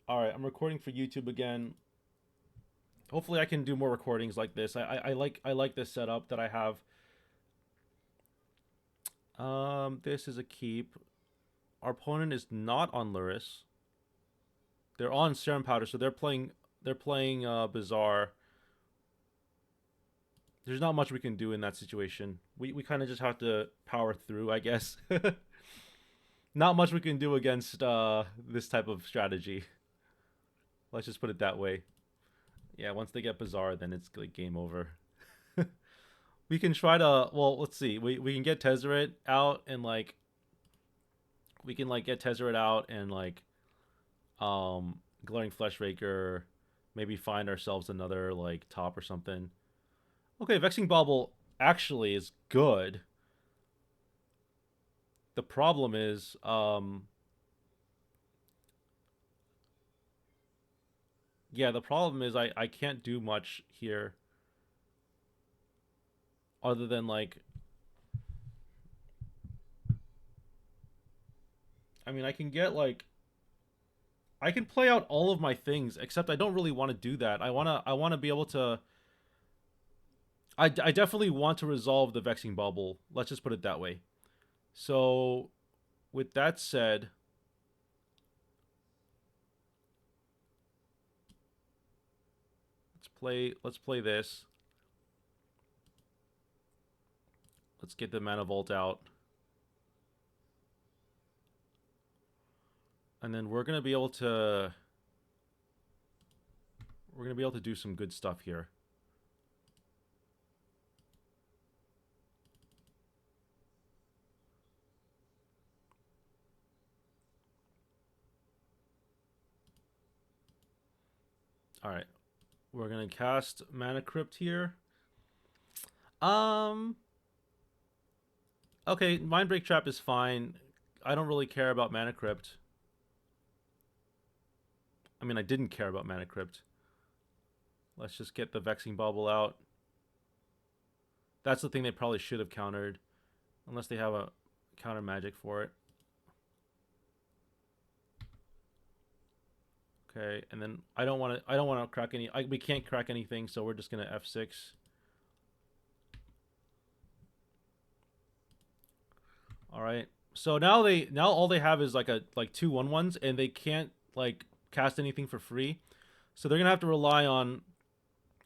All right, I'm recording for YouTube again. Hopefully, I can do more recordings like this. I like this setup that I have. This is a keep. Our opponent is not on Luris. They're on Serum Powder, so they're playing Bazaar. There's not much we can do in that situation. We kind of just have to power through, I guess. Not much we can do against this type of strategy. Let's just put it that way. Yeah, once they get Bazaar, then it's like game over. We can try to, well, let's see. We can get Tezzeret out and like we can like get Tezzeret out and like Glaring Fleshraker, maybe find ourselves another like top or something. Okay, Vexing Bauble actually is good. The problem is yeah, the problem is I can't do much here other than like, I mean, I can get like, I can play out all of my things, except I don't really want to do that. I want to be able to. I definitely want to resolve the Vexing Bubble. Let's just put it that way. So, with that said, let's play this. Let's get the Mana Vault out. And then we're gonna be able to do some good stuff here. All right, we're gonna cast Mana Crypt here. Um, okay, Mindbreak Trap is fine. I don't really care about Mana Crypt. I mean, I didn't care about Mana Crypt. Let's just get the Vexing Bubble out. That's the thing they probably should have countered, unless they have a counter magic for it. Okay, and then I don't want to. I don't want to crack any. We can't crack anything, so we're just gonna F6. All right. So now all they have is like a like two 1/1s, and they can't like cast anything for free. So they're gonna have to rely on.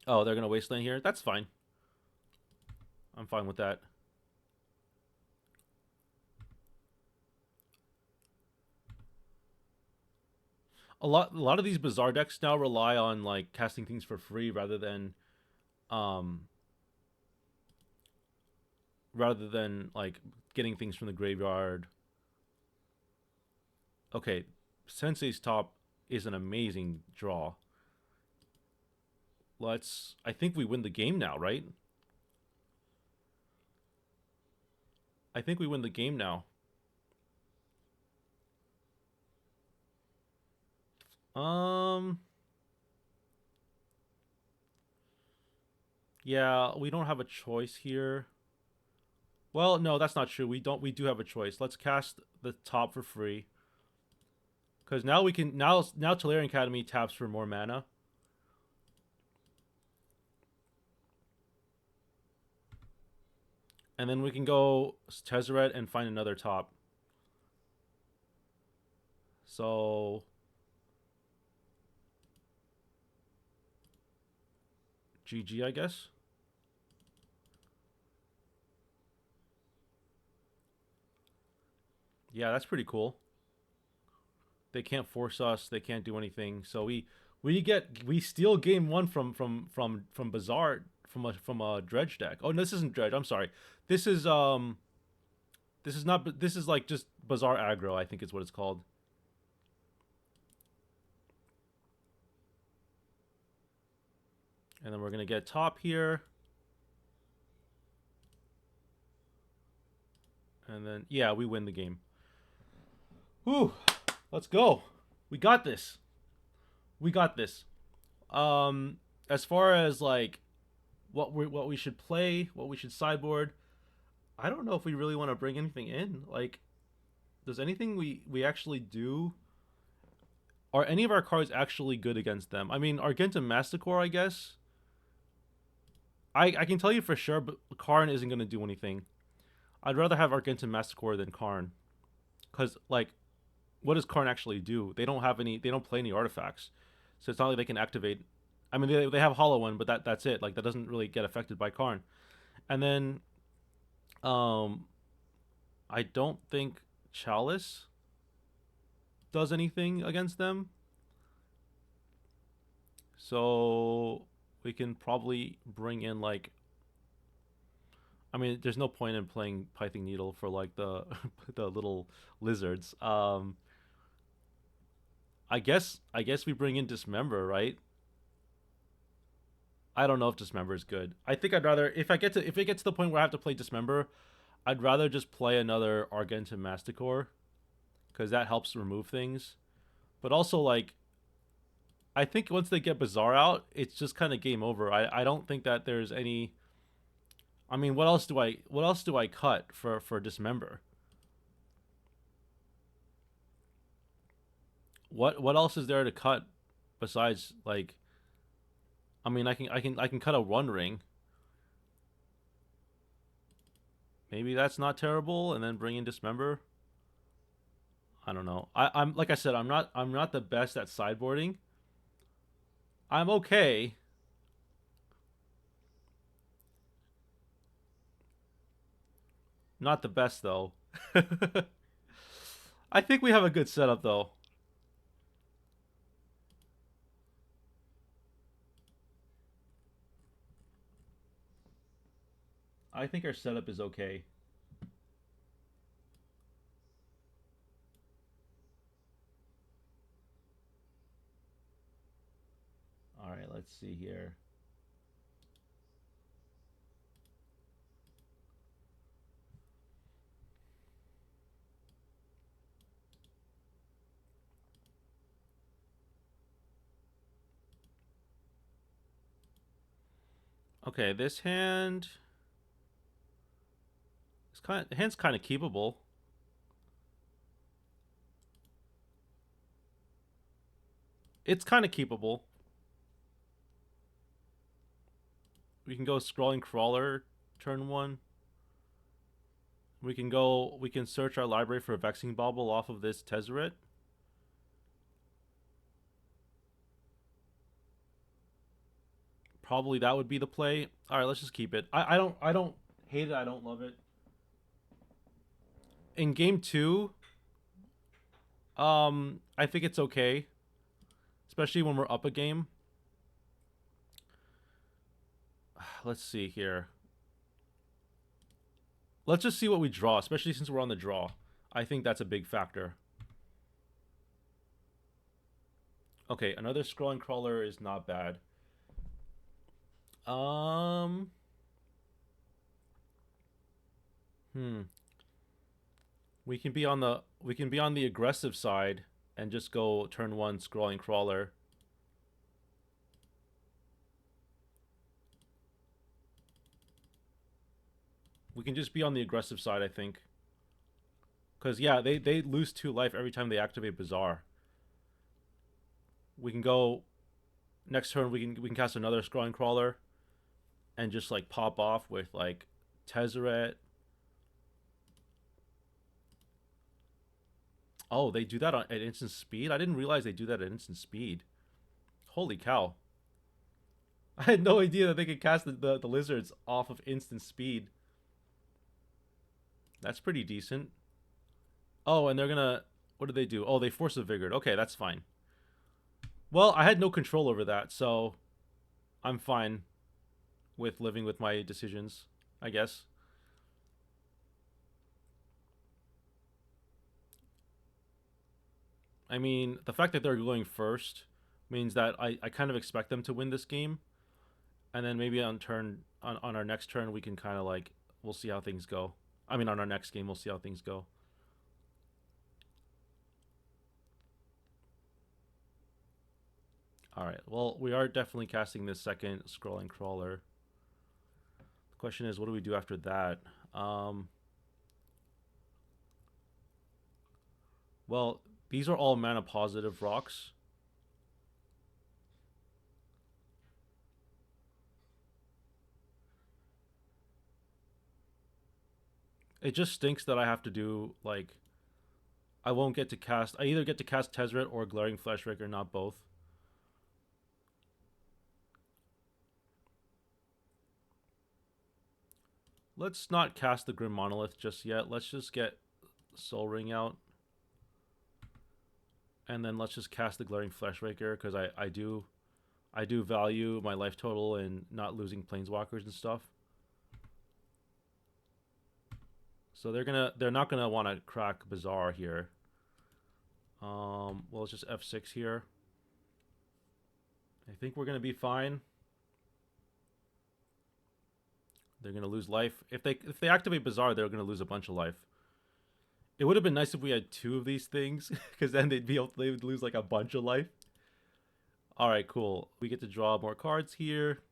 Oh, they're gonna wasteland here. That's fine. I'm fine with that. A lot of these Bazaar decks now rely on like casting things for free um rather than like getting things from the graveyard. Okay, Sensei's top is an amazing draw. I think we win the game now, right? I think we win the game now. Um yeah, we don't have a choice here. Well, no, that's not true. We do have a choice. Let's cast the top for free. Cuz now we can now Tolarian Academy taps for more mana. And then we can go Tezzeret and find another top. So GG, I guess. Yeah, that's pretty cool. They can't force us. They can't do anything. So we steal game one from Bazaar from a dredge deck. Oh, no, this isn't dredge. I'm sorry. This is this is not. This is like just Bazaar Aggro. I think is what it's called. And then we're gonna get top here. And then yeah, we win the game. Whew. Let's go. We got this. We got this. As far as like what we should play, what we should sideboard, I don't know if we really want to bring anything in. Like, does anything we actually do Are any of our cards actually good against them? I mean, Argentum Masticore, I guess. I can tell you for sure, but Karn isn't going to do anything. I'd rather have Argentum Masticore than Karn. Because, like, what does Karn actually do? They don't have any, they don't play any artifacts. So it's not like they can activate. I mean, they have Hollow One, but that's it. Like, that doesn't really get affected by Karn. And then, um, I don't think Chalice does anything against them. So we can probably bring in like, I mean, there's no point in playing Pithing Needle for like the the little lizards. I guess we bring in Dismember, right? I don't know if Dismember is good. I think I'd rather if it gets to the point where I have to play Dismember, I'd rather just play another Argentum Masticore because that helps remove things. But also like I think once they get Bazaar out, it's just kind of game over. I don't think that there's any. I mean, what else do I cut for Dismember? What else is there to cut besides like? I mean, I can cut a One Ring. Maybe that's not terrible, and then bring in Dismember. I don't know. I'm like I said, I'm not the best at sideboarding. I'm okay. Not the best though. I think we have a good setup though. I think our setup is okay. All right, let's see here. Okay, this hand hand's kind of keepable. It's kind of keepable. We can go Scrolling Crawler turn one. We can search our library for a Vexing Bauble off of this Tezzeret. Probably that would be the play. All right, let's just keep it. I don't hate it. I don't love it. In game two, I think it's okay, especially when we're up a game. Let's see here. Let's just see what we draw, especially since we're on the draw. I think that's a big factor. Okay, another Scrolling Crawler is not bad. Um, hmm. We can be on the aggressive side and just go turn one Scrolling Crawler. We can just be on the aggressive side, I think. Because yeah, they lose 2 life every time they activate Bazaar. We can go next turn. We can cast another Scrolling Crawler, and just like pop off with like Tezzeret. Oh, they do that at instant speed. I didn't realize they do that at instant speed. Holy cow! I had no idea that they could cast the lizards off of instant speed. That's pretty decent. Oh, and they're gonna. What do they do? Oh, they force a Vigor. Okay, that's fine. Well, I had no control over that, so I'm fine with living with my decisions, I guess. I mean, the fact that they're going first means that I kind of expect them to win this game. And then maybe on our next turn we can kind of like we'll see how things go. I mean on our next game we'll see how things go. All right. Well, we are definitely casting this second Scrolling Crawler. The question is what do we do after that? Um well, these are all mana positive rocks. It just stinks that I have to do, like, I won't get to cast. I either get to cast Tezzeret or Glaring Fleshraker, not both. Let's not cast the Grim Monolith just yet. Let's just get Soul Ring out. And then let's just cast the Glaring Fleshraker, because I do value my life total and not losing Planeswalkers and stuff. So they're not gonna want to crack Bazaar here. Well, let's just F6 here. I think we're gonna be fine. They're gonna lose life. If they activate Bazaar, they're gonna lose a bunch of life. It would have been nice if we had 2 of these things, because then they would lose like a bunch of life. All right, cool. We get to draw more cards here.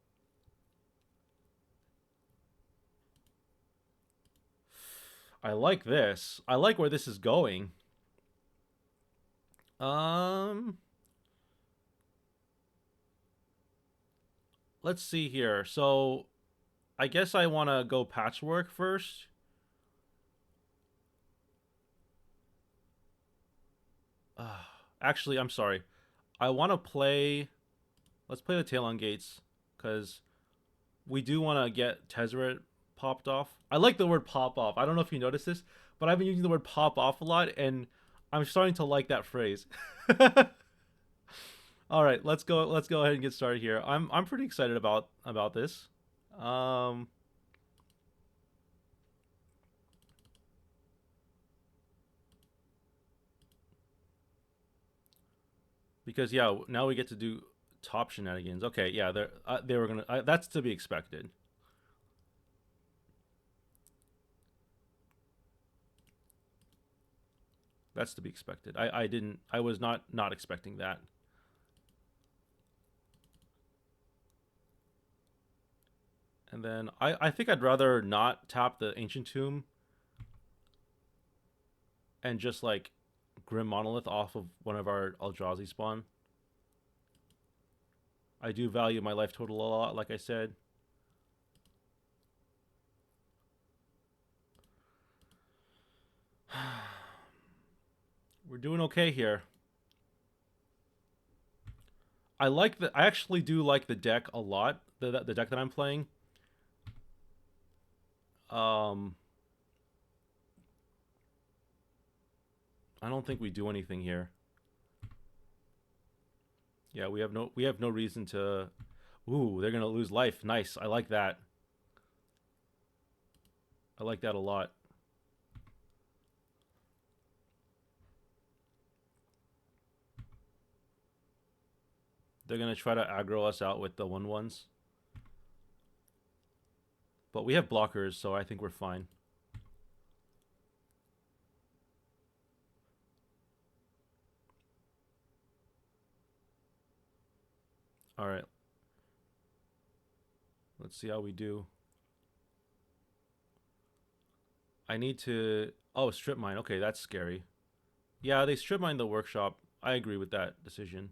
I like this. I like where this is going. Let's see here. So, I guess I want to go Patchwork first. Actually, I'm sorry. I want to play... Let's play the Talon Gates, because we do want to get Tezzeret popped off. I like the word pop off. I don't know if you noticed this, but I've been using the word pop off a lot, and I'm starting to like that phrase. All right, let's go ahead and get started here. I'm pretty excited about this. Because yeah, now we get to do top shenanigans. Okay, yeah, they were going to that's to be expected. That's to be expected. I was not expecting that. And then I think I'd rather not tap the Ancient Tomb and just like Grim Monolith off of one of our Eldrazi spawn. I do value my life total a lot, like I said. We're doing okay here. I actually do like the deck a lot. The deck that I'm playing. I don't think we do anything here. Yeah, we have no reason to. Ooh, they're gonna lose life. Nice. I like that. I like that a lot. They're gonna try to aggro us out with the 1/1s. But we have blockers, so I think we're fine. Alright. Let's see how we do. I need to... Oh, strip mine. Okay, that's scary. Yeah, they strip mine the workshop. I agree with that decision.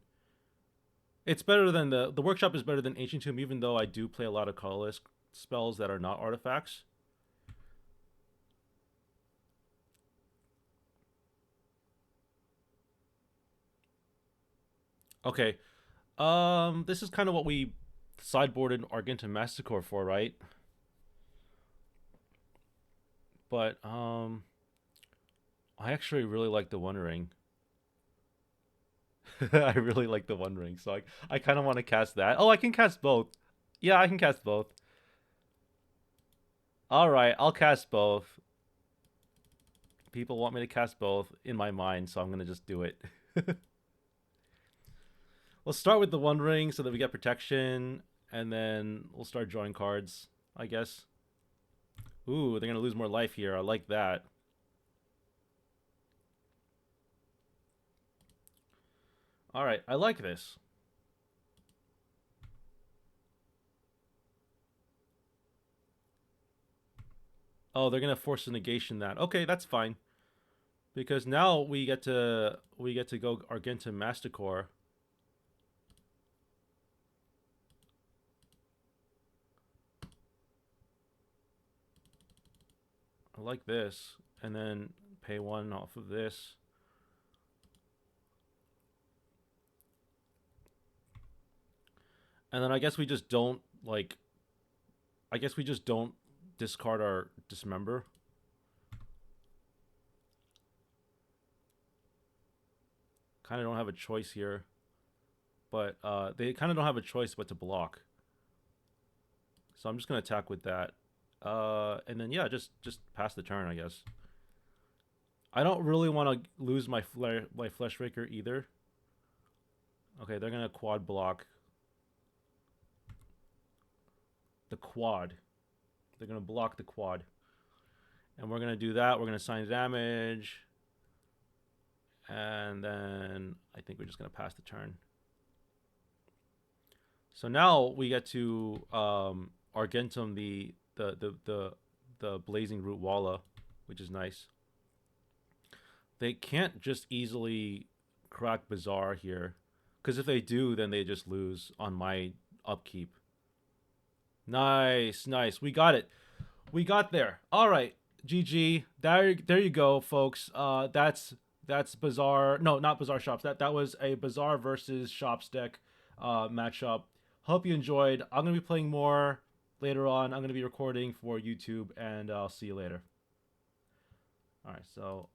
It's better than the workshop is better than Ancient Tomb, even though I do play a lot of colorless spells that are not artifacts. Okay. This is kind of what we sideboarded Argentum Massacre for, right? But I actually really like the One Ring. I really like the One Ring, so I kind of want to cast that. Oh, I can cast both. Yeah, I can cast both. All right, I'll cast both. People want me to cast both in my mind, so I'm gonna just do it. Let's start with the One Ring so that we get protection, and then we'll start drawing cards, I guess. Ooh, they're gonna lose more life here. I like that. All right, I like this. Oh, they're gonna force a negation that. Okay, that's fine. Because now we get to go Argentum Masticore. I like this, and then pay 1 off of this. And then I guess we just don't like. I guess we just don't discard our dismember. Kind of don't have a choice here, but they kind of don't have a choice but to block. So I'm just gonna attack with that, and then yeah, just pass the turn, I guess. I don't really want to lose my Fleshraker either. Okay, they're gonna quad block. The quad. They're gonna block the quad, and we're gonna do that. We're gonna assign damage, and then I think we're just gonna pass the turn. So now we get to Argentum the Blazing Root Walla, which is nice. They can't just easily crack Bazaar here, because if they do, then they just lose on my upkeep. Nice, nice. We got it. We got there. All right, GG. There you go, folks. That's Bazaar. No, not Bazaar Shops. That was a Bazaar versus Shops deck matchup. Hope you enjoyed. I'm gonna be playing more later on. I'm gonna be recording for YouTube, and I'll see you later. All right, so